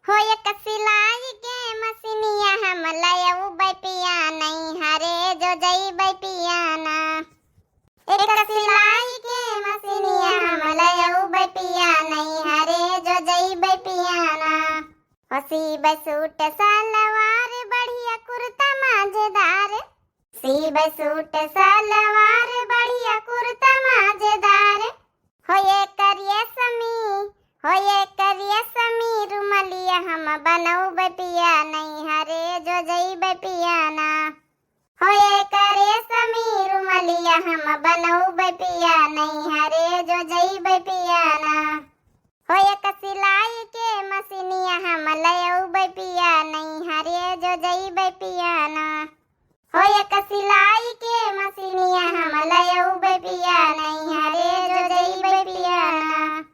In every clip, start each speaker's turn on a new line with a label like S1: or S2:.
S1: हो एक सिलाई के मसीनिया हम लयऊ बैपिया नहीं हरे जो जई बैपियाना। एक सिलाई के मसीनिया हम लयऊ बैपिया नहीं हरे जो जई बैपियाना। हसी बसूट सलवार बढ़िया कुर्ता मजेदार। सी बसूट सलवार बढ़िया कुर्ता मजेदार। हो ये करिए समी रुमलिया हम बनऊ बैपिया नहीं हरे जो जई बैपियाना। हो ये करे समी रुमलिया हम बनऊ बैपिया नहीं हरे जो जई बैपियाना। हो एक सिलाई के मसीनिया हम लयऊ बैपिया नहीं हरे जो जई बैपियाना। हो एक सिलाई के मसीनिया हम लयऊ बैपिया नहीं हरे जो जई बैपियाना।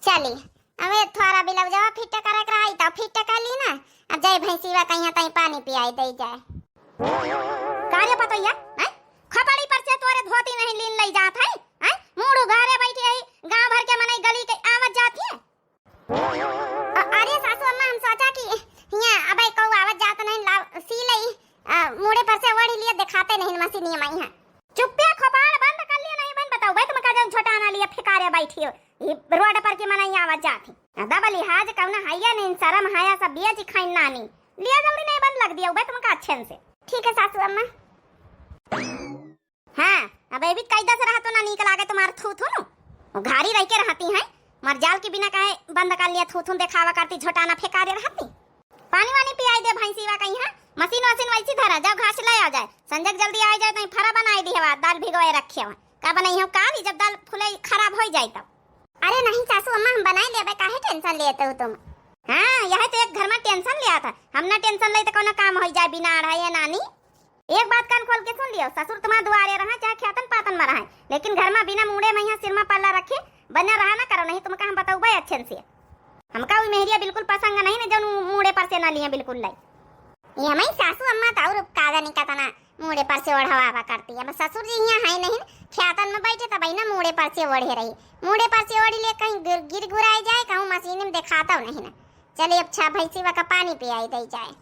S1: चली अबे थोड़ा बिलव जावा फिट करे कराई तो फिट कर ली ना। अब जय भैंसीवा कहीं कहीं पानी पियाई दे जाए।
S2: कार्य पतैया हैं खपड़ी पर से तोरे धोती नहीं लीन लई जात है हैं मूड़ घरे बैठी है गांव भर के मनई गली के आवत जाती है।
S1: अरे सासू अम्मा हम सोचा कि यहां अबे को आवत जात नहीं लाव सी लई मुड़े पर से वड़ी लिए दिखाते नहीं मशीनिया में यहां।
S2: चुप्पे खपाड़ बंद कर लिया नहीं बंद बताओ भाई तुम का जन छोटा ना लिए फिकारे बैठी हो रोड पर के मनई आवत जाती दबा लिहाज कौना हैया नहीं शर्म हाया सब बिया जी खाइन नानी लिया जल्दी नहीं बंद लग दिया भाई तुम का अच्छे से।
S1: ठीक है सासू अम्मा।
S2: हां अब भी कायदा से रहा तो ना निकल आगे तुम्हार थू थू नो घारी रह के रहती हैं मर जाल के बिना काहे बंद कर लिया थू थू दिखावा करती झोटाना फेकारे रहती। पानी वानी पियाई दे भैंसीवा कहीं है मशीन वैसी धरा जाओ घास ले आ जाए संजक जल्दी आ जाए तो फरा बनाई दी है दाल भिगोए रखे हो का बनाई हो काली जब दाल फुले खराब हो जाए तब।
S1: अरे नहीं सासू अम्मा हम बनाई लेबे काहे टेंशन लेते हो तुम।
S2: हां यह तो एक घर में टेंशन लिया था हम ना टेंशन ले तो कोनो काम हो जाए बिना अढ़ाई नानी। एक बात कान खोल के सुन लियो ससुर तुम्हारे दुआरे रहा चाहे खेतन पातन में रहा लेकिन घर में बिना मुड़े में यहाँ सिर में पल्ला रखे बना रहा ना करो नहीं तुमका हम बताऊ भाई अच्छे से हमका वो मेहरिया बिल्कुल पसंद नहीं ना जो मुड़े पर से ना लिए बिल्कुल लाई।
S1: ये मैं सासू अम्मा ताऊ कागा नहीं कहता मुड़े पर से ओढ़ावा करती है। ससुर जी यहाँ है नहीं खेतन में बैठे तब ना मुड़े पर से ओढ़े रही मुड़े पर से ओढ़ी ले कहीं गिर गुराई जाए कहूँ मशीन में दिखाता नहीं ना। चलिए अब छा भैंसीवा का पानी पियाई दे जाए।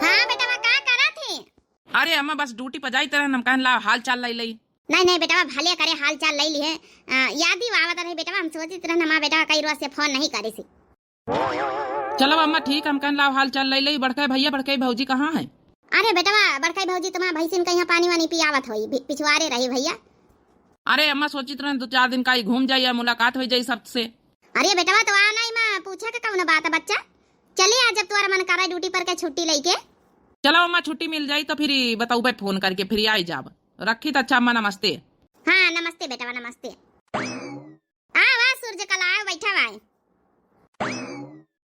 S2: हाँ बेटा क्या करा थी।
S3: अरे अम्मा बस ड्यूटी पर जाई तरह हम कहन ला हाल चाल लई लई।
S2: नहीं बेटा भले करे हाल चाल लई ली है याद ही आवत रही बेटा हम सोची तरह ना बेटा कई रोज से फोन नहीं करी सी।
S3: चलो अम्मा ठीक हम कहन ला हाल चाल लई लई। बड़का भैया बड़का भौजी कहाँ है।
S2: अरे बेटा बड़का भौजी तुम्हारा भैंसिन कहीं पानी वानी पियावत होई पिछवारे रही भैया।
S3: अरे अम्मा सोची तरह 2-4 दिन का ही घूम जाइए मुलाकात हो जाई सबसे।
S2: अरे बेटा तो आना ही मां पूछा के कौन बात है बच्चा चलिए आज जब तुम्हारा मन करा ड्यूटी पर के छुट्टी लेके।
S3: चलो अम्मा छुट्टी मिल जाई तो फिर बताऊ भाई फोन करके फिर आई जाब रखी तो अच्छा अम्मा नमस्ते।
S2: हाँ नमस्ते बेटा नमस्ते। वाह सूरज कल आयो बैठा हुआ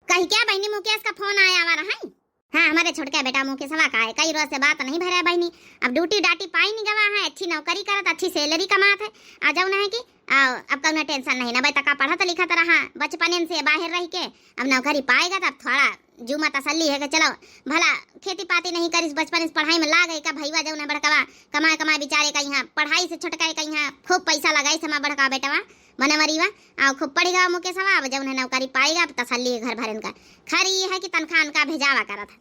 S2: कहीं क्या बहनी मुकेश का फोन आया हमारा है। हाँ हमारे छोटका बेटा मुकेश हवा का है कई रोज से बात नहीं भरा बहनी अब ड्यूटी डाटी पाई नहीं गवा है अच्छी नौकरी करत अच्छी सैलरी कमात है आ जाऊ ना है कि अब कौन टेंशन नहीं ना बेटा का पढ़ा तो लिखा तो रहा बचपन से बाहर रह के अब नौकरी पाएगा तब थोड़ा जुमा तसल्ली है कि चलो भला खेती पाती नहीं करिस बचपन से पढ़ाई में ला गई का भैया जाऊ ना बड़कवा कमाए बेचारे का यहाँ पढ़ाई से छुटकाए का यहाँ खूब पैसा लगाई समा बड़का बेटवा मने मरीवा आ खूब पढ़ेगा मुकेश हवा अब जाऊ नौकरी पाएगा तसल्ली घर भरन का खैर ये है कि तनख्वाह उनका भेजावा करा था।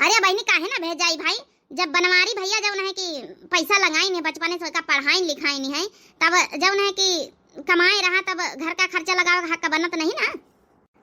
S2: अरे बहनी काहे ना भेजाई भाई जब बनवारी भैया जाऊ है कि पैसा लगाई नहीं बचपन से पढ़ाई लिखाई नहीं है तब जाऊ है कि कमाए रहा तब घर का खर्चा लगाओ हक बनत नहीं ना।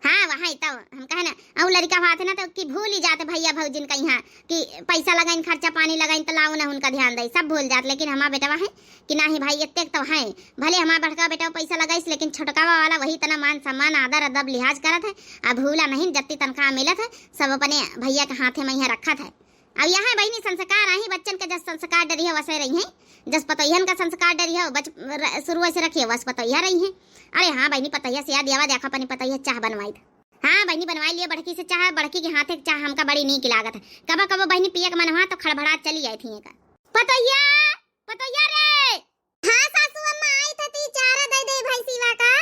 S2: हाँ वहाँ तब हम कहे ना और लड़का भात है ना तो कि भूल ही जाते भैया भौजिन का यहाँ कि पैसा लगाइन खर्चा पानी लगाइन तो लाओ ना उनका ध्यान दे सब भूल जाते लेकिन हमारा बेटा है कि ना ही भाई इतने तो है भले हमारा बड़का बेटा पैसा लगाइस लेकिन छोटकावा वाला वही तना मान सम्मान आदर अदब लिहाज करत है अब भूला नहीं जत्ती तनख्वाह मिलत है सब अपने भैया के हाथे में यहाँ रखा था। अब यहाँ बहनी संस्कार आई बच्चन का जब संस्कार डरी है वैसे रही है जस पतोहन का संस्कार डरी है शुरू से रखी है बस पतोहिया रही है। अरे हाँ बहनी पतोहिया से याद आवा देखा अपनी पतोहिया चाह बनवाई था। हाँ बहनी बनवाई लिया बड़की से चाह बड़की के हाथे चाह हमका बड़ी नीक लागत है कबा कबो बहनी पिया के मनवा तो खड़बड़ा चली आई थी का पतोहिया पतोहिया रे।
S1: हाँ सासू अम्मा आई थी चारा दे दे भैंसीवा का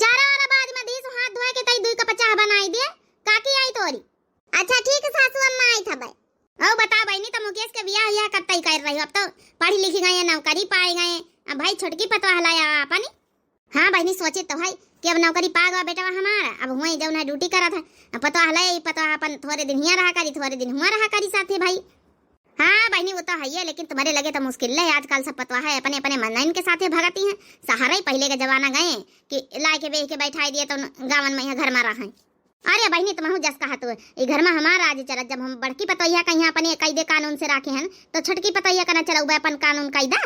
S2: चारा वाला बाद में दीस हाथ धोए के तई 2 कप चाह बनाई दे काकी आई तोरी।
S1: अच्छा ठीक है सासू अम्मा आई था भाई।
S2: ओ बता बहनी तो मुकेश के ब्याह या कब तय कर रही हो अब तो पढ़ी लिखी गए नौकरी पाए गए अब भाई छोटकी पतवा हलाया अपनी हाँ बहनी सोचे तो है कि अब नौकरी पा गया बेटा हमारा, अब वहीं जौन है ड्यूटी करत है, अब पता हले पता अपन थोड़े दिन यहाँ रहा करी थोड़े दिन हुआ रहा करी साथे भाई। हाँ बहनी वो तो है ही है, लेकिन तुम्हारे लगे तो मुश्किल है, आजकल सब पता है अपने अपने मनइन के साथे भगती हैं। सहारा ही पहले के जमाना गए कि ला के बेच के बैठा दिए तो गावन में यहाँ घर में रहा। अरे बहनी तुम जस कहा तो ये घर में हमारा आज चलत, जब हम बड़की पतोहिया कहीं अपने कायदे कानून से रखे हैं तो छोटकी पतोहिया का न चलाऊ अपन कानून कायदा।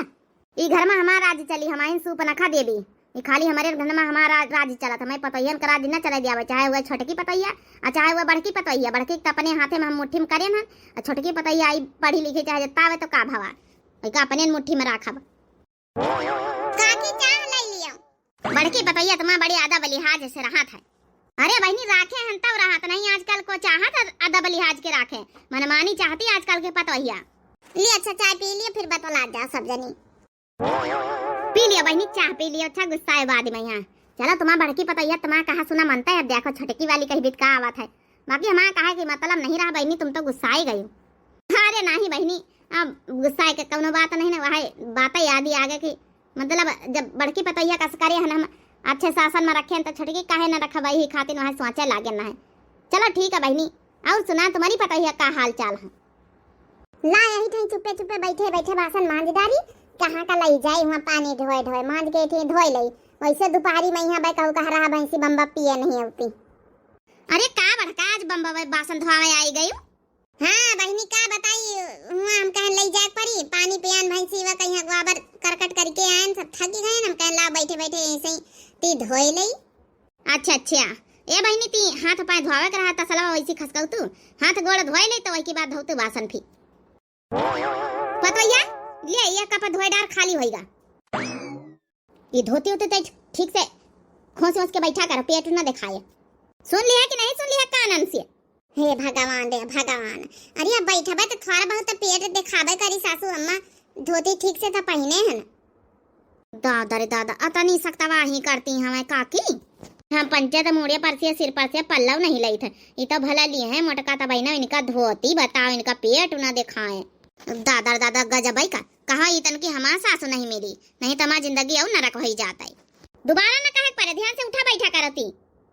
S2: ये घर में हमारा राज चली, हमारी सूप न खा देवी, ये खाली हमारे घर में हमारा राज चलत, हमें पतोहियन का राज न चला दिया, चाहे वह छोटकी पतोहिया और चाहे वह बड़की पतोहिया। बड़की तो अपने हाथे में हम मुट्ठी में करें हैं, और छोटकी पतोहिया आई पढ़ी लिखी चाहे तावे तो का भवा वही अपने मुट्ठी में रखब।
S1: काकी चाह ले लियो।
S2: बड़की पतोहिया तुम्हारा बड़ी अदब लिहाज से रहा था। अरे बहनी राखे हैं तब राहत नहीं, आजकल को चाहत अदब लिहाज के राखे, मनमानी चाहती आजकल के पतोहिया।
S1: लिए अच्छा चाय पी लियो फिर बतला जा सब जनी।
S2: पी लियो बहनी चाह पी लियो, अच्छा गुस्सा है बाद में यहाँ। चलो तुम्हारा बड़की पतोहिया तुम्हारा कहा सुना मनता है, अब देखो छोटकी वाली कहीं बीत का आवत है, बाकी हमारा कहा कि मतलब नहीं रहा बहनी, तुम तो गुस्सा ही गई। अरे नहीं बहनी अब गुस्सा के कौनो बात नहीं ना, वही बात याद ही आ गई कि मतलब जब बड़की पतोहिया का कार्य है हम अच्छे शासन में रखे तो छोटकी काहे न रखा वही खातिर वहाँ सोचे लागे ना है। चलो ठीक है बहनी, और सुना तुम्हारी पतोहिया का हाल चाल है।
S1: ला यही ठाई चुपे चुपे बैठे बैठे बासन मांजदारी कहाँ का लई जाए, वहाँ पानी ढोए ढोए मांज के थे धोए लई, वैसे दोपहरी में यहाँ कहू कह रहा भैंसी बम्बा पिए नहीं होती।
S2: अरे का बड़का आज बम्बा बासन धोवे आई गई।
S1: हाँ बहनी का बताई, वहाँ हम कहें लई जाए पड़ी पानी पियान भैंसी व कहीं गोबर करकट करके आए, सब थकी गए, हम कहें ला बैठे बैठे ऐसे ही ती धोए लई।
S2: अच्छा अच्छा ए बहनी ती हाथ पाए धोवे के रहा तसलवा वैसी खसकऊ तू हाथ गोड़ धोए ले तो वही की बात धोतू बासन फिर पतोहिया ले ये कप धोए डार खाली होएगा। ये धोती होते तो ठीक से खोस खोस के बैठा कर, पेट न दिखाए। सुन लिया कि नहीं सुन लिया कानन से?
S1: हे भगवान रे भगवान, अरे अब बैठबे तो थोड़ा बहुत पेट दिखाबे करी सासू अम्मा, धोती ठीक से तो पहने है ना।
S2: दादा रे दादा अतनी सकतवा ही करती हमें काकी, हम पंचायत मोड़े पर से सिर पर से पल्लव नहीं लाई थे, ये तो भला लिए हैं मोटका तो बहना इनका धोती बताओ, इनका पेट न दिखाए। दादा दादा गजब का कहा इतन की हमारा सासू नहीं मिली, नहीं तो हमारी जिंदगी और नरक हो ही जाता है। दोबारा न कहे पर ध्यान से उठा बैठा करती।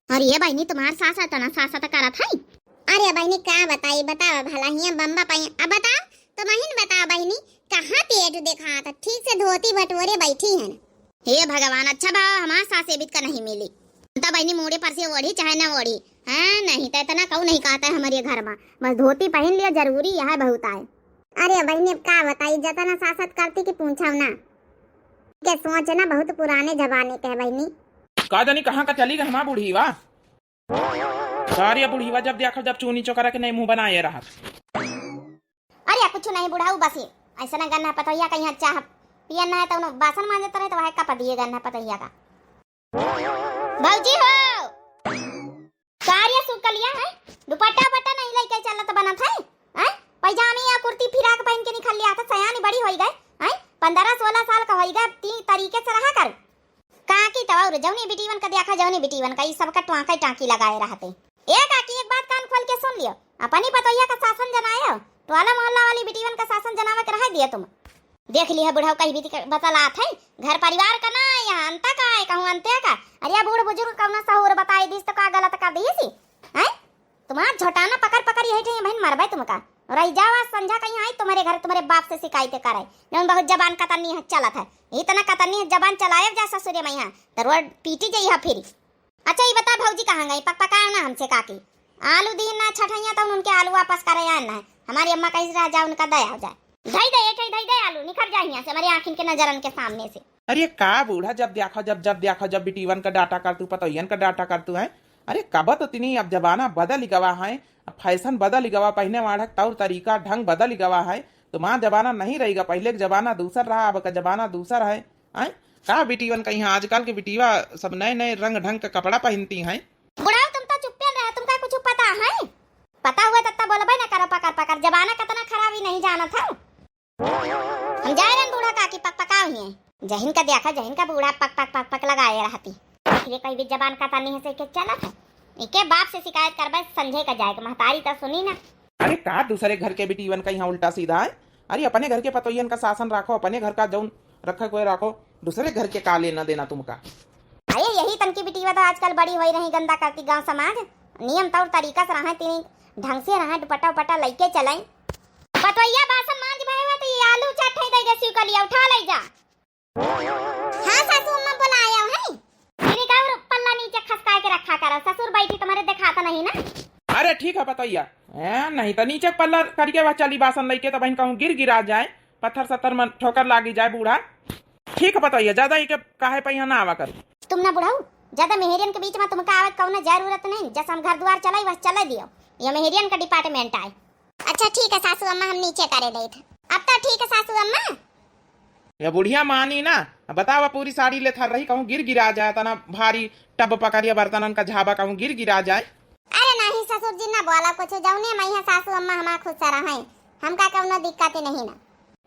S2: और ये बहनी तुम्हारा सासा तो ना सासा तो करत है।
S1: अरे बहनी का बताई बताओ भला हिया बम्बा पाई, अब बताओ तो महीन बताओ बहनी कहाँ पेट देखा था, ठीक से धोती बटोरे बैठी है।
S2: हे भगवान अच्छा भाव हमारा सास एबित का नहीं मिली, तो बहनी मोड़े पर से ओढ़ी चाहे न ओढ़ी है, नहीं तो इतना कहू नहीं कहता है हमारे घर में, बस धोती पहन लिया जरूरी यह बहुत आए।
S1: अरे बहनी का बताई जतना सासत करती कि पूछा ना के सोच ना बहुत पुराने जमाने के है बहनी।
S3: का जानी कहाँ का चली गई हमारा बुढ़ीवा, सारी बुढ़ीवा जब देखा जब चूनी चौकरा के नहीं मुंह बनाए रहा।
S2: अरे कुछ नहीं बुढ़ाऊ बस ऐसा ना करना पतोहिया का यहाँ चाह पियन है तो बासन मांजता रहे तो वह का दिए करना पतोहिया का। भौजी हो कार्य सुख लिया है, दुपट्टा बट्टा नहीं लेके चला तो बना था हैं, पैजामे या कुर्ती फिराक पहन के निकल लिया था, सयानी बड़ी होई गए हैं, 15-16 साल का होई गए, तीन तरीके से रहा कर का की तवा जौनी बिटीवन का देखा जौनी बिटीवन का ये सब का टांका टांकी लगाए रहते। एक आकी एक बात कान खोल के सुन लियो, अपनी पतोहिया का शासन जनाए टोला मोहल्ला वाली बिटीवन का शासन जनावे के रह दिया तुम। देख लिया बुढ़ाऊ कहीं भी बतलात है, घर परिवार का ना यहाँ अंता का है कहूँ अंत्य का। अरे बूढ़ बुजुर्ग कौन सहूर बताई दिस तो का गलत कर दी सी हैं, तुम्हारा झोटाना पकड़ पकड़ यही थे बहन मरबे तुमका रही जावा संझा कहीं आई तुम्हारे घर तुम्हारे बाप से शिकायत करे, जौन बहुत जबान कतनी है चलत है, इतना कतनी है जबान चलाए जा ससुरे मैया तो रोड पीटी जाई है फिर। अच्छा ये बता भौजी कहाँ गई, पक पकाओ ना हमसे काकी, आलू दी ना छठैया तो उनके आलू वापस करे आना है, हमारी अम्मा कहीं रह जाए उनका दया हो जाए, धई दे आलू निखर जाए यहाँ से हमारी आँखिन के नजरन के सामने से।
S3: अरे का बूढ़ा जब देखा जब बिटीवन का डाटा कर तू पतोहियन का डाटा कर तू है। अरे कब तो तिनी अब जमाना बदल गवा है, फैशन बदल गवा, पहने वाला तौर तरीका ढंग बदल गवा है, तो माँ जमाना नहीं रहेगा, पहले का जमाना दूसर रहा अब का जमाना दूसर है। का बिटीवन का यहाँ आजकल के बिटीवा सब नए नए रंग ढंग का कपड़ा पहनती हैं।
S2: बुढ़ाओ तुम तो चुप रहे, तुमका कुछ पता है, पता हुआ तब बोलबे ना करो पकड़ पकड़, जमाना कितना खराबी नहीं जाना था। हम जाए रन बूढ़ा काकी पक पकाओ ही जहिन का देखा जहिन का बूढ़ा पक पक पक पक लगाए रहती, फिर कोई भी जबान का तानी है से के चला था, इके बाप से शिकायत करबे संजय का जाएगा, महतारी तो सुनी ना।
S3: अरे का दूसरे घर के बिटीवन का यहाँ उल्टा सीधा है। अरे अपने घर के पतोहियन का शासन रखो, अपने घर का जौन रखा कोई रखो, दूसरे घर के का लेना देना तुमका।
S2: अरे यही तनकी बिटिया तो आजकल बड़ी हुई रही गंदा करती गांव समाज। नियम तौर तरीका से रहे तीन ढंग से रहे दुपट्टा उपट्टा लेके चलाई। बतवैया बासन मांज भएवा तो ये आलू चाट है दे सिउ कलिया उठा ले जा।
S1: हाँ सासू अम्मा बुलाया है।
S2: तेरी का पल्ला नीचे खसका के रखा कर, ससुर बैठी तुम्हारे दिखाता नहीं ना।
S3: अरे ठीक है पतैया, नहीं तो नीचे पल्ला करके वह चली बासन लेके तो बहन कहूँ गिर गिरा जाए, पत्थर सत्तर में ठोकर लागी जाए बूढ़ा। ठीक है पतैया, ज्यादा ही काहे पे यहाँ ना आवा कर।
S2: तुम ना बुढ़ाऊ ज्यादा मेहरियन के बीच में तुमका आवत कौनो जरूरत नहीं। जैसे हम घर द्वार चलाई बस चला दियो, ये मेहरियन का डिपार्टमेंट आए।
S1: अच्छा ठीक है सासू अम्मा, हम नीचे करे दे थे। अब तो ठीक है सासू अम्मा।
S3: ये बुढ़िया मानी ना, बतावा पूरी साड़ी ले थर रही कहूँ गिर गिरा जाए, तना भारी टब पकड़िया बर्तनन का झाबा कहूँ गिर गिरा जाए।
S1: अरे नहीं ससुर जी ना बोला कुछ, जाऊने मैं सासू अम्मा हमारा खुद सारा है, हमका कौनो दिक्कत नहीं ना।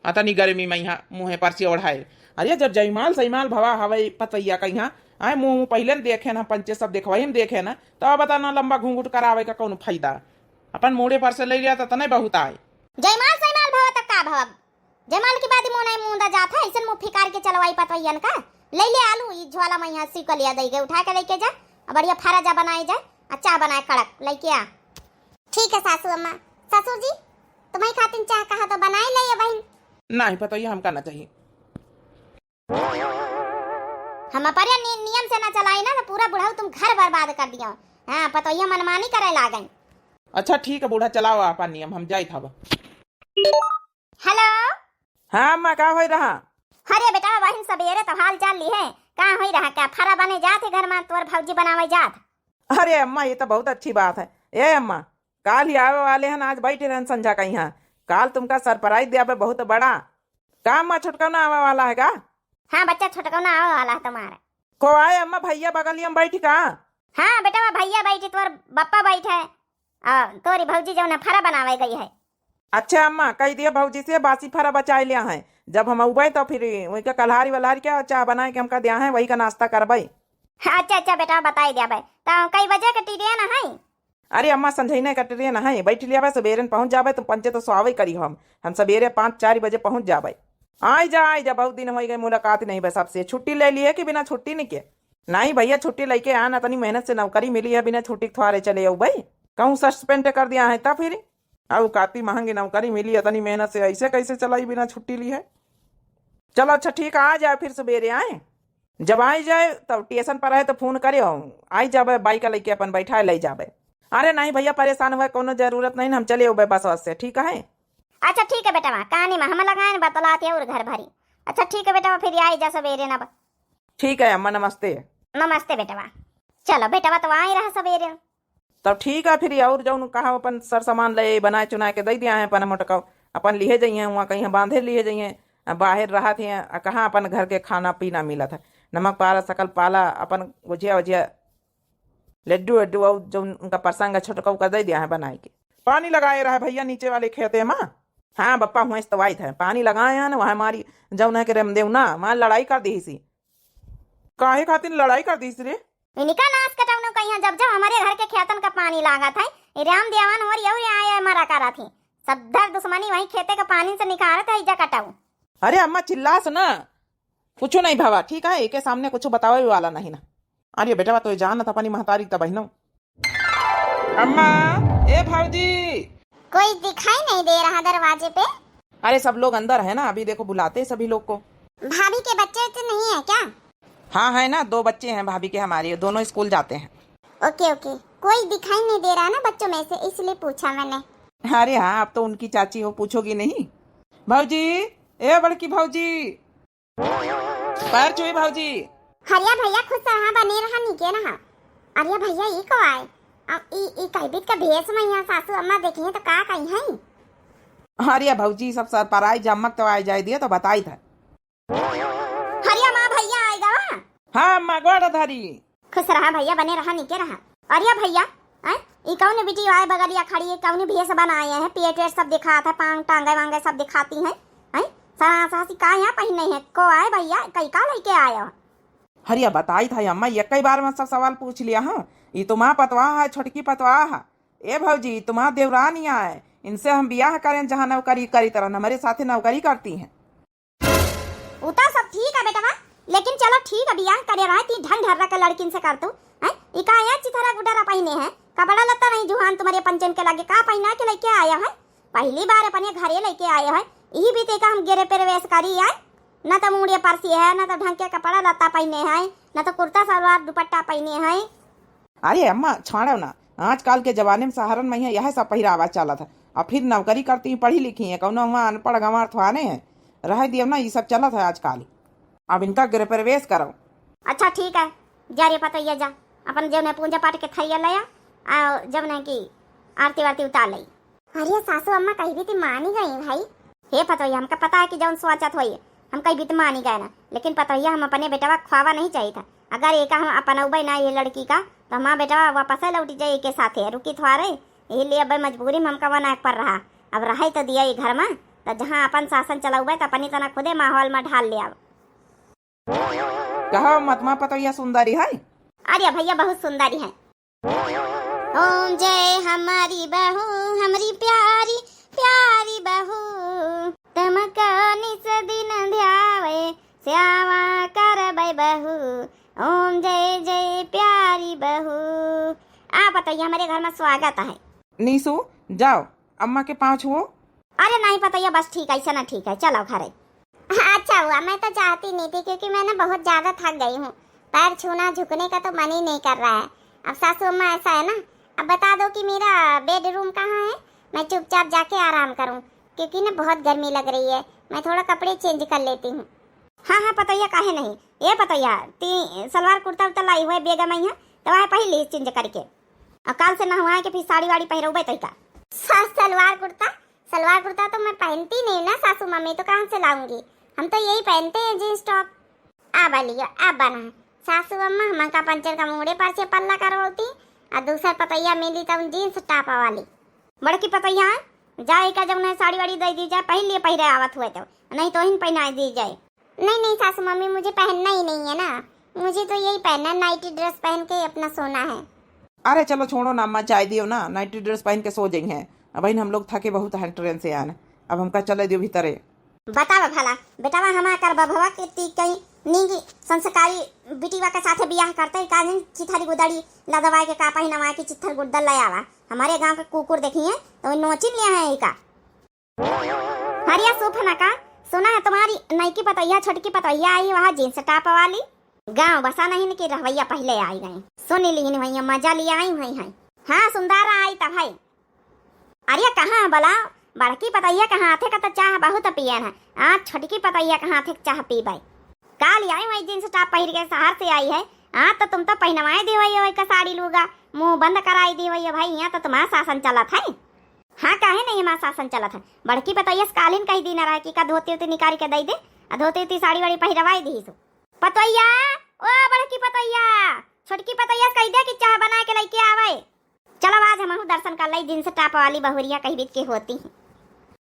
S3: अतनी गर्मी में यहाँ मुँह पर से ओढ़ाए। अरे जब जयमाल सईमाल भवा हवाई पतैया का यहाँ आए मुँह पहले देखे ना, पंचे सब देखवाई में देखे ना, तो बता ना लंबा घूंघट करावे का कौन फायदा। अपन मोड़े पर से ले लिया तो नहीं बहुत आए।
S2: जयमाल सयमाल भव तक का भव, जयमाल की बात मुंह नहीं मुंदा जाता है, ऐसे मुंह फिकार के चलवाई पतवैयन का। ले ले आलू ई झोला में यहाँ सी कलिया दई गए, उठा के लेके जा, बढ़िया फराजा बनाई जाए, अच्छा बनाए कड़क लेके आ।
S1: ठीक है सासू अम्मा। ससुर जी तुम्हारी खातिर चाह कहा तो बनाए ले बहन।
S3: नहीं पतैया हमका ना चाहिए।
S2: हम अपने नियम से ना चलाई ना तो पूरा बुढ़ाऊ तुम घर बर्बाद कर दिया। हाँ पतैया मनमानी करे लागन।
S3: अच्छा ठीक है बूढ़ा, चलाओ आपा नियम, हम जाई था।
S2: हेलो
S3: हाँ अम्मा का हो रहा?
S2: अरे बेटा बहन सबेरे तो हाल चाल ली है, कहाँ हो रहा क्या फरा बने जाते घर में तोर भौजी बनावे जात।
S3: अरे अम्मा ये तो बहुत अच्छी बात है। ए अम्मा काल ही आवे वाले हैं, आज बैठे रहन संझा का यहाँ, काल तुमका सरप्राइज दिया बहुत बड़ा। का अम्मा छुटका ना आवे वाला है का?
S2: हाँ बच्चा छुटकौना आवे वाला है तुम्हारा।
S3: को आए अम्मा भैया बगलिया में बैठी का?
S2: हाँ बेटा वह भैया बैठी तोर बप्पा बैठे, तोरी भौजी जो ना फरा बनावे गई है।
S3: अच्छा अम्मा कह दिया भौजी से बासी फरा बचाए लिया है, जब हम उबे तो फिर वही का कलहारी वलहारी क्या चाह बनाए के हमका दिया है, वही का नाश्ता करबई।
S2: अच्छा अच्छा बेटा बताई दिया भाई, तो कई बजे के ट्रेन है?
S3: अरे अम्मा समझाई का ट्रेन है, बैठ लिया सवेरे पहुंच जाबे, तुम पंचे तो सुहावे करी हम सवेरे 5-4 बजे पहुंच जाबे। आई जा बहुत दिन हो गए मुलाकात नहीं बस सबसे। छुट्टी ले ली है कि बिना छुट्टी नहीं के? नहीं भैया छुट्टी लेके आना, तनी मेहनत से नौकरी मिली है, बिना छुट्टी थोड़े चले आओ भाई। कहूँ सस्पेंड कर दिया है तब फिर अब काती महंगी नौकरी मिली है, तनी मेहनत से ऐसे कैसे चलाई बिना छुट्टी ली है। चलो अच्छा ठीक आ जाए फिर सवेरे आए, जब आई जाए तब स्टेशन पर है तो फोन करे, आई जाबे बाइक लेके अपन बैठा ले जाबे। अरे नहीं भैया परेशान हुआ कोनो जरूरत नहीं, हम चले उबे बस से। ठीक है
S2: अच्छा ठीक है बेटा कहानी में हम लगाए बतलाते और घर भरी। अच्छा ठीक है बेटा फिर आई जा सवेरे ना।
S3: ठीक है अम्मा नमस्ते।
S2: नमस्ते बेटा। चलो बेटा तो आई रहा सवेरे,
S3: तब ठीक है फिर और जाऊन कहा अपन सर सामान ले बनाए चुना के दे दिया है अपन मोटका, अपन लिए जाइए वहाँ कहीं बांधे लिए जाइए, बाहर रहा थे कहाँ अपन घर के खाना पीना मिला था, नमक पाला सकल पाला अपन गुजिया वजिया लड्डू वड्डू और जो उनका प्रसंग छोटका का दे दिया है बनाए के। पानी लगाए रहा भैया नीचे वाले खेते माँ। हाँ बप्पा हुआ तो आई थे पानी लगाए हैं ना, वहाँ हमारी जौन है कि रेमदेव ना माँ लड़ाई कर दी सी। काहे खातिर लड़ाई कर दी रे?
S2: इनका नाश कटाउनो कहीं जब जब हमारे घर के खेतन का पानी लागा था, राम देवान और ये आया मरा करा थी, सब धर दुश्मनी वही खेते का पानी से निकाल था इजा कटाऊ।
S3: अरे अम्मा चिल्लास ना, कुछ नहीं भावा ठीक है, एक सामने कुछ बतावे वाला नहीं ना। अरे बेटा तो जान था अपनी महतारी तब बहनों। अम्मा ए भाऊजी
S1: कोई दिखाई नहीं दे रहा दरवाजे पे।
S3: अरे सब लोग अंदर है ना, अभी देखो बुलाते सभी लोग को।
S1: भाभी के बच्चे तो नहीं है क्या?
S3: हाँ है ना, 2 बच्चे हैं भाभी के हमारे, दोनों स्कूल जाते हैं।
S1: ओके ओके, कोई दिखाई नहीं दे रहा ना बच्चों में से, इसलिए पूछा मैंने।
S3: अरे हाँ अब तो उनकी चाची हो, पूछोगी नहीं। भाऊजी ए बड़की भाऊजी, पैर छुई भाऊजी।
S1: हरिया भैया खुद रहा बने रहा नीचे रहा। अरे भैया ये को आए अब ई कैबिट का भेस में यहाँ सासू अम्मा देखी तो का कही है।
S3: अरे भाऊजी सब सरप्राइज जमक तो आ जाए दिए तो बताई था।
S2: हरिया माँ भैया आएगा वहाँ।
S3: हाँ अम्मा गोड़ धारी।
S2: खुश रहा भैया बने रहा नीचे रहा। अरे भैया ई कौन बेटी आए बगलिया खड़ी है, कौन भेस बनाए हैं, पेट वेट सब दिखा था, पांग टांगे वांगे सब दिखाती हैं। सासी का यहाँ पहने है को आए भैया कई का लेके आया।
S3: हरिया बताई था अम्मा, ये कई बार में सब सवाल पूछ लिया। हाँ ये तुम्हारा पतवाह है, छोटकी पतवाह है। ए भाऊजी तुम्हारा देवरानी आए, इनसे हम ब्याह करें जहाँ नौकरी करी तरह हमारे साथे नौकरी करती हैं।
S2: उता सब ठीक है बेटा, लेकिन चलो ठीक है बियाह करे रहा ती ढंग ढर्रा के लड़किन से कर तू हैं इका आया चिथरा गुडरा पहने है कपड़ा लत्ता नहीं जुहान तुम्हारे पंचन के लगे का पहना के लेके आया है पहली बार अपने घरे लेके आया है यही भी तेका हम गिरे पे वेश करी है न तो मुड़े परसी है न तो ढंग के कपड़ा लत्ता पहने है न तो कुर्ता सलवार दुपट्टा पहने है।
S3: अरे अम्मा छाड़ो ना, आजकल के जमाने में सहारन में यह सब पहिरावा चला था और फिर नौकरी करती पढ़ी लिखी है कौन वहाँ अनपढ़ गंवार थवाने हैं रह दियो ना ये सब चला था आजकल। अब इनका गृह प्रवेश करो।
S2: अच्छा ठीक है जा रे पता ये जा अपन जब ने पूजा पाठ के थैया लाया और जब ने की आरती वारती उतार ली।
S1: अरे सासू अम्मा कहीं भी तो मानी गई भाई।
S2: हे पता हमका पता है कि जौन स्वाचत होई हम कहीं भी तो मानी गए ना लेकिन पता हम अपने बेटवा ख्वावा नहीं चाहिए था अगर एक हम अपन उबई ना ये लड़की का तो हमारा बेटवा वापस लौटी जाए के साथे रुकी थवारे इसलिए अब मजबूरी में हमका वना पर रहा अब रहा तो दिया ये घर में तो जहाँ अपन शासन चलाऊ तो अपनी तना खुदे माहौल में ढाल लिया।
S3: कहा मतमा पतैया सुंदरी है।
S2: अरे भैया बहुत सुंदरी है। ओम जय हमारी बहू हमारी प्यारी प्यारी बहू तमका निस दिन ध्यावे श्यामा करबै बहू ओम जय जय प्यारी बहू। आप बताइए हमारे घर में स्वागत है।
S3: नीसू जाओ अम्मा के पाँव छुओ।
S2: अरे नहीं पता बस ठीक है ऐसा ना ठीक है चलो घरे।
S1: अच्छा हुआ, मैं तो चाहती नहीं थी क्योंकि मैं ना बहुत ज्यादा थक गई हूँ, पैर छूना झुकने का तो मन ही नहीं कर रहा है। अब सासू अम्मा ऐसा है ना, अब बता दो कि मेरा बेडरूम कहाँ है, मैं चुपचाप जाके आराम करूँ क्योंकि ना बहुत गर्मी लग रही है। मैं थोड़ा कपड़े चेंज कर लेती हूँ।
S2: हाँ हाँ पतैया काहे नहीं, ये पतैया सलवार कुर्ता उर्ता लाई हुए बेगा मैं यहाँ तो वह पहले चेंज करके और काल से ना हुआ है कि फिर साड़ी वाड़ी पहरोगे तई का।
S1: सलवार कुर्ता तो मैं पहनती नहीं ना सासू मम्मी, तो कहाँ से लाऊंगी, हम तो यही पहनते हैं जींस टॉप। अब लियो अब बना सासू अम्मा हम का पंचर का मुड़े पर से पल्ला करवाती और दूसरा पतैया मिली तो जींस टॉप वाली
S2: बड़की पतैया जाए का जब ना साड़ी वाड़ी दे दी जाए पहले पहरे आवत हुए तो नहीं तो इन पहना दी जाए।
S1: नहीं सासू मम्मी मुझे पहनना ही नहीं है ना, मुझे तो यही पहनना है, नाइटी ड्रेस पहन के अपना सोना है।
S3: अरे चलो छोड़ो ना अम्मा, चाय दियो ना, नाइटी ड्रेस पहन के सो जाएंगे। अब हम लोग थके बहुत हैं ट्रेन से आने, अब हमका चले दियो भीतरे।
S2: बतावा भला बेटावा हमारा कर बभवा के ती कहीं नींगी संस्कारी बिटिवा के साथे बियाह करते काजन चिथारी गुदड़ी लदवा के का पहिनवा की चित्थर गुड्डल लायावा। हमारे गांव के कुकुर देखिए तो नोचिन लिया है का हरिया सोफना का सुना है तुम्हारी नईकी पतैया छोटकी पतैया आई वहाँ जींस टॉप वाली गांव बसा नहीं कि रवैया पहले आई गए सुनी ली भैया मजा लिया आई हुई है। हाँ सुंदर आई था भाई। अरे कहाँ बला बड़की पतैया कहाँ थे का तो चाह बहुत पियन है, आज छोटकी पतैया कहाँ थे चाह पी भाई। काल आई वही जींस टॉप पहन के शहर से आई है, हाँ तो तुम तो पहनवाए दी वही वही का साड़ी लूगा मुंह बंद कराई दी वही भाई, यहाँ तो तुम्हारा शासन चला था। हाँ काहे नहीं हमारा शासन चला था। बड़की पतैया कालीन कही दी ना रहा कि का धोती उती निकाल के दे दे धोती उती साड़ी वाड़ी पहरवाई दी सो। पतैया ओ बड़की पतैया छोटकी पतैया कही दे कि चाह बना के लेके आवे। चलो आज हम दर्शन कर ली जींस टॉप वाली बहुरिया कही बीत की होती है।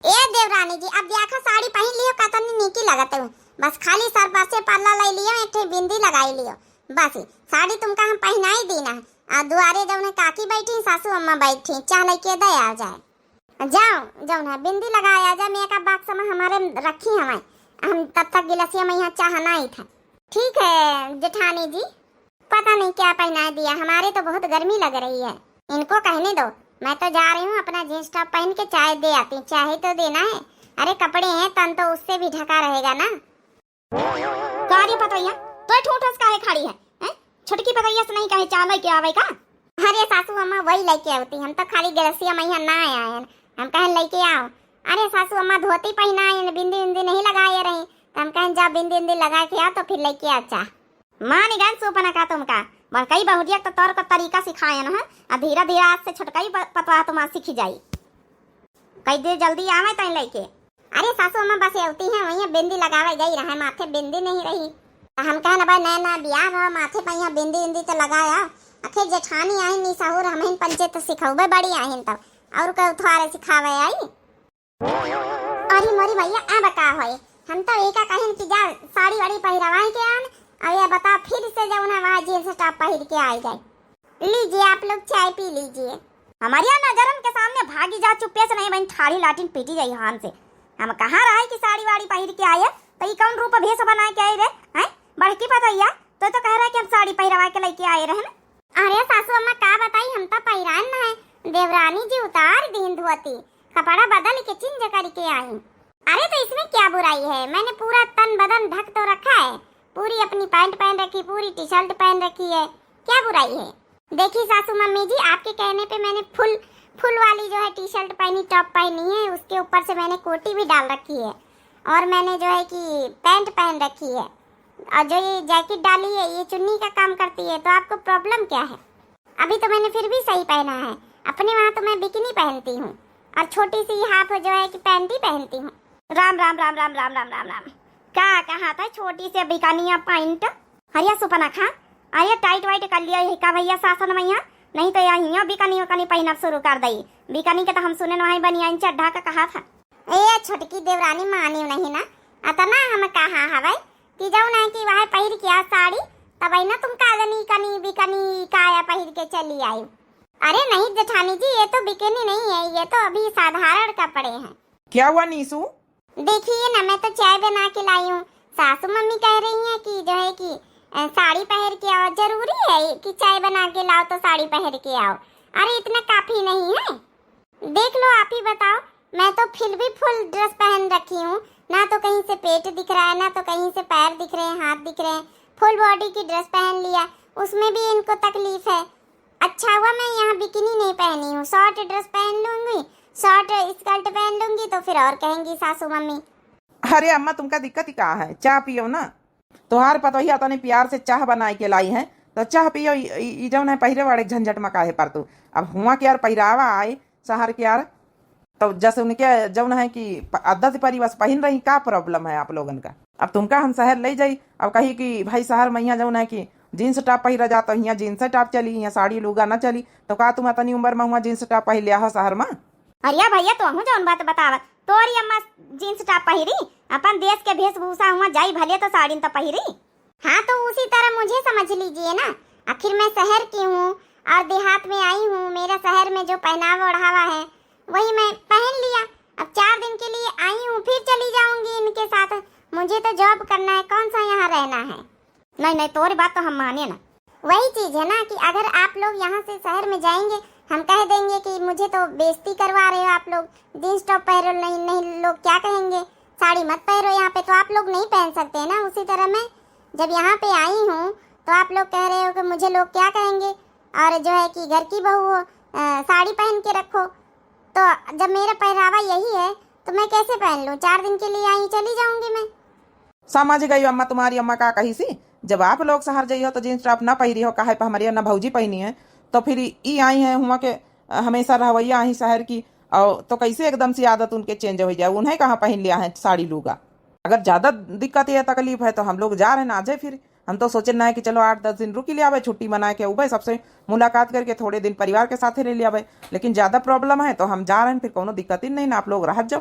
S1: ए देवरानी जी अब देखा साड़ी पहन लियो का तनी नीकी लगते हो, बस खाली सर पर से पल्ला ले लियो एक बिंदी लगाई लियो बस। साड़ी तुमका हम पहनाई दी ना आ दुआरे जौन काकी बैठी सासू अम्मा बैठी चाह लेके दे आ जाए जाओ जौन है बिंदी लगाया जा मेकअप बॉक्स में हमारे रखी हमें हम तब तक गिलसिया में यहाँ चाहना ही था। ठीक है जेठानी जी पता नहीं क्या पहना दिया, हमारे तो बहुत गर्मी लग रही है, इनको कहने दो, मैं तो जा रही हूँ अपना जींस टॉप पहन के चाय दे आती, चाय तो देना है। अरे कपड़े हैं तन तो उससे भी ढका रहेगा ना।
S2: कार्य पतैया तो ठूठस काहे खड़ी है, छोटकी पतैया से नहीं कहे चाह लेके आवे का।
S1: अरे सासू अम्मा वही लेके आती, हम तो खाली गिलसिया में यहाँ ना आए, हम कहें लेके आओ। अरे सासू अम्मा धोती पहना है बिंदी बिंदी नहीं लगाए रही, तो हम कहें जा बिंदी बिंदी लगा के आओ तो फिर लेके आ चाह।
S2: मानी गन सोपना का तुमका बड़कई बहुरिया तो तौर का तरीका सिखाए ना है, धीरे धीरे आज से छोटकई पतवा तुम सीखी जाई कई देर जल्दी आवे तई लेके।
S1: अरे सासू अम्मा बस आती है वही बिंदी लगावे गई रहे, माथे बिंदी नहीं रही, हम कहें भाई नया नया बियाह रहा माथे पे यहाँ बिंदी बिंदी तो लगाया। आखिर जेठानी आई नी साहूर हम पंचे तो सिखाऊबे बड़ी आई तब और का थोड़े सिखावे आई। अरे मोरी भैया आ बका होए हम तो एका कहें कि जा साड़ी वाड़ी पहरवाई के आन अब ये बता फिर से जाऊँ ना वहाँ जींस टॉप पहन के आई गए। लीजिए आप लोग चाय पी लीजिए।
S2: हमारे यहाँ नजरन के सामने भागी जा चुप्पे से नहीं बहन थाड़ी लाटिन पीटी जाई हान से। हम कहाँ रहे कि साड़ी वाड़ी पहन के आए तो ये कौन रूप भेष बना के आए रे हैं, बड़की पतैया तो कह रहा है कि हम साड़ी पहरवा के लेके आए रहे।
S1: अरे सासू अम्मा का बताई, हम तो पैरान न है, देवरानी जी उतार दीन धोती, कपड़ा बदल के चिंज करके आई। अरे तो इसमें क्या बुराई है, मैंने पूरा तन बदन ढक तो रखा है, पूरी अपनी पैंट पहन रखी, पूरी टी शर्ट पहन रखी है, क्या बुराई है। देखिए सासू मम्मी जी, आपके कहने पे मैंने फुल वाली जो है टी शर्ट पहनी, टॉप पहनी है, उसके ऊपर से मैंने कोटी भी डाल रखी है, और मैंने जो है कि पैंट पहन रखी है, और जो ये जैकेट डाली है ये चुन्नी का काम करती है, तो आपको प्रॉब्लम क्या है। अभी तो मैंने फिर भी सही पहना है, अपने वहाँ तो मैं बिकिनी पहनती हूँ और छोटी सी हाफ जो है कि पैंट ही पहनती हूँ।
S2: राम राम राम राम राम राम राम राम, क्या कहा था छोटी से बिकानिया पैंट। हरिया सुपना खा, अरे टाइट वाइट कर लिया का भैया सासन मैया, नहीं तो यहाँ बिकानी वकानी पहनना शुरू कर दई। बिकानी के तो हम सुने नहीं बनिया चड्ढा का कहा था।
S1: ए छोटकी देवरानी मानी नहीं ना, अतना हम कहा हवाई कि जाऊ ना कि वह पहिर के साड़ी, तब ना तुम कागनी कनी बिकनी काया पहिर के चली आई। अरे नहीं जेठानी जी, ये तो बिकनी नहीं है, ये तो अभी साधारण कपड़े हैं।
S3: क्या हुआ नीसू?
S1: देखिए ना, मैं तो चाय बना के लाई हूँ, सासू मम्मी कह रही हैं कि जो है कि साड़ी पहन के आओ, जरूरी है कि चाय बना के लाओ तो साड़ी पहन के आओ। अरे इतना काफी नहीं है, देख लो आप ही बताओ, मैं तो फिर भी फुल ड्रेस पहन रखी हूँ, ना तो कहीं से पेट दिख रहा है, ना तो कहीं से पैर दिख रहे हैं, हाथ दिख रहे हैं, फुल बॉडी की ड्रेस पहन लिया, उसमें भी इनको तकलीफ है। अच्छा हुआ मैं यहाँ बिकिनी नहीं पहनी हूँ, शॉर्ट ड्रेस पहन लूंगी, शॉर्ट स्कर्ट पहन लूंगी, तो फिर और कहेंगी सासू मम्मी।
S3: अरे अम्मा तुमका दिक्कत ही कहा है, चाह पियो ना, तुहार पतोहिया तने प्यार से चाह बनाई के लाई है, तो चाह पियो। जौन है पहिरे वाले झंझट में काहे पर तू, अब हुआ के यार पहिरावा आए शहर के यार, तो जैसे उनके जौन है कि आदत परी बस पहन रही, का प्रॉब्लम है आप लोगन का। अब तुमका हम शहर ले जाई, अब कही कि भाई शहर में यहाँ जौन है कि जीन्स टॉप पहिरा जाता, यहाँ जीन्स टॉप चली, यहाँ साड़ी लुगा ना चली, तो का तुम इतनी उम्र में हुआ जीन्स टॉप पहन लिया हो शहर में।
S2: अरे भैया तो हम जौन बात बतावा, तोरी अम्मा जीन्स टॉप पहिरी, अपन देश के वेशभूषा हुआ जाई भले तो साड़ी तो पहिरी।
S1: हाँ तो उसी तरह मुझे समझ लीजिए ना, आखिर मैं शहर की हूँ और देहात में आई हूँ, मेरा शहर में जो पहनावा ओढ़ावा है वही मैं पहन लिया। अब 4 दिन के लिए आई हूँ, फिर चली जाऊंगी इनके साथ, मुझे तो जॉब करना है, कौन सा यहाँ रहना है।
S2: नहीं नहीं तोरी बात तो हम माने ना,
S1: वही चीज है ना कि अगर आप लोग यहाँ से शहर में जाएंगे, हम कह देंगे कि मुझे तो बेइज्जती करवा रहे हो आप लोग, जींस टॉप पहनो, नहीं लोग क्या कहेंगे, साड़ी मत पहनो यहाँ पे, तो आप लोग नहीं पहन सकते ना। उसी तरह मैं जब यहाँ पे आई हूँ तो आप लोग कह रहे हो कि मुझे लोग क्या कहेंगे, और जो है कि घर की बहू हो, साड़ी पहन के रखो, तो जब मेरा पहरावा यही है तो मैं कैसे पहन लूँ। 4 दिन के लिए आई, चली जाऊंगी मैं।
S3: समझ गई अम्मा, तुम्हारी अम्मा का कही सी, जब आप लोग शहर जाइए हो तो जीन्स टॉप ना पहिरी हो, कहा हमारी ना भौजी पहनी है, तो फिर ई आई है हुआ के हमेशा रवैया आई शहर की, और तो कैसे एकदम से आदत उनके चेंज हो जाए, उन्हें कहाँ पहन लिया है साड़ी लूगा। अगर ज्यादा दिक्कत या तकलीफ है तो हम लोग जा रहे हैं ना, आ जाए फिर। हम तो सोचे ना है कि चलो 8-10 दिन रुकी ले आवे, छुट्टी मना के उबे सबसे मुलाकात करके थोड़े दिन परिवार के साथ ले आवे, लेकिन ज्यादा प्रॉब्लम है तो हम जा रहे हैं, फिर कोनो दिक्कत ही नहीं ना, आप लोग राहत जाओ।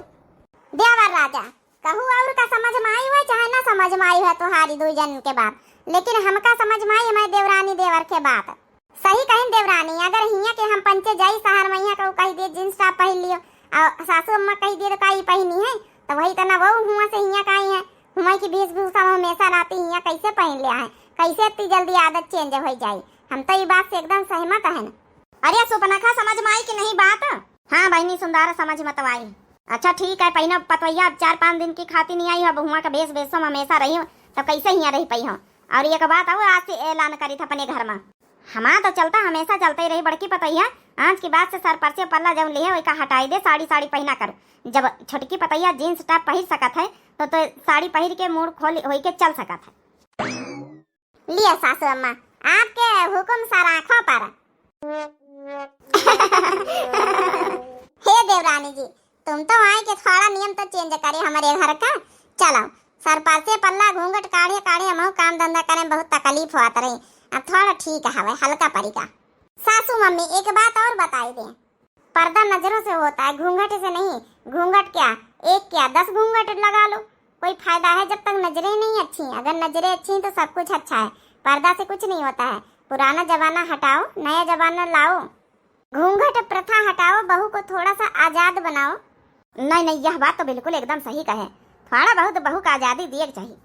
S1: देवर राजा कहू और का समझ में आई हुआ चाहे ना समझ में आई है तुम्हारी 2 जन के बात, लेकिन हमका समझ में आई हमारे देवरानी देवर के बात। सही कहीं देवरानी, अगर हिया के हम पंचे जाई शहर में, यहाँ कही दे जींस टॉप पहन लियो, और सासू अम्मा कही दे तो काई पहनी है, तो वही तो ना वो हुआ से हिया का आई है, हुआ की वेशभूषा हमेशा रहती, हिया कैसे पहन लिया है, कैसे इतनी जल्दी आदत चेंज हो जाए। हम तो ये बात से एकदम सहमत है।
S2: अरे सुपनखा समझ में आई कि नहीं बात। हाँ बहनी सुंदर समझ मत आई। अच्छा ठीक है, पहना पतवैया 4-5 दिन की खाती नहीं आई हो, अब हुआ का बेस बेसम हमेशा रही हो, तो कैसे यहाँ रही पाई हो। और एक बात आओ, आज से ऐलान करी था अपने घर में, हमारा तो चलता हमेशा चलते ही रही बड़की पतैया, आज की बात से सर पर से पल्ला जब लिए वही का हटाई दे, साड़ी पहना कर। जब छोटकी पतैया जींस टॉप पहन सकत है तो साड़ी पहन के मूड खोल होई के चल सकत है।
S1: लिया सासू अम्मा, आपके हुक्म सर आँखों पर। हे देवरानी जी, तुम तो आए के थोड़ा नियम तो चेंज करे हमारे घर का। चलो सर पर से पल्ला घूंघट काढ़े काढ़े हम काम धंधा करें, बहुत तकलीफ होता रही, अब थोड़ा ठीक है हल्का परी का। सासू मम्मी एक बात और बताई दे, पर्दा नजरों से होता है, घूंघट से नहीं। घूंघट क्या 1 क्या 10 घूंघट लगा लो, कोई फायदा है जब तक नजरें नहीं अच्छी। अगर नजरें अच्छी तो सब कुछ अच्छा है, पर्दा से कुछ नहीं होता है। पुराना जमाना हटाओ, नया जमाना लाओ, घूंघट प्रथा हटाओ, बहू को थोड़ा सा आजाद बनाओ।
S2: नहीं नहीं यह बात तो बिल्कुल एकदम सही कहे, थोड़ा बहुत बहू को आजादी दिए चाहिए।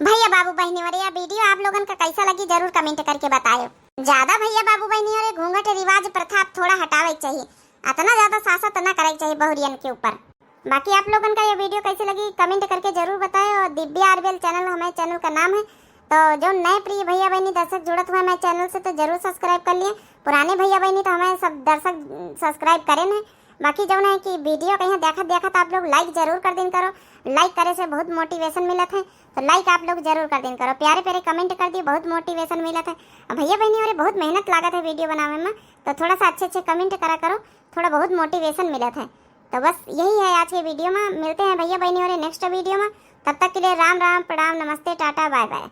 S1: भैया बाबू बहनी और यह वीडियो आप लोगन का कैसा लगी जरूर कमेंट करके बताओ। ज्यादा भैया बाबू बहनी और घूंघट रिवाज प्रथा अब थोड़ा हटावे चाहिए, इतना ज्यादा शासत न करे चाहिए बहुरियन के ऊपर। बाकी आप लोगन का ये वीडियो कैसी लगी कमेंट करके जरूर बताएं। और दिव्या आरबीएल चैनल हमारे चैनल का नाम है, तो जो नए प्रिय भैया बहनी दर्शक जुड़त हुए हमारे चैनल से तो जरूर सब्सक्राइब कर लिए। पुराने भैया बहनी तो हमें सब दर्शक सब्सक्राइब करें हैं। बाकी जो है कि वीडियो कहीं देखा तो आप लोग लाइक जरूर कर दिन करो, लाइक करे से बहुत मोटिवेशन मिलत है, तो लाइक आप लोग जरूर कर दिन करो। प्यारे प्यारे कमेंट कर दिए, बहुत मोटिवेशन मिलत है। अब भैया बहनी और बहुत मेहनत लागत है वीडियो बनाने में, तो थोड़ा सा अच्छे कमेंट करा करो, थोड़ा बहुत मोटिवेशन मिलत है। तो बस यही है आज के वीडियो में, मिलते हैं भैया बहनी और नेक्स्ट वीडियो में। तब तक के लिए राम राम, प्रणाम, नमस्ते, टाटा, बाय बाय।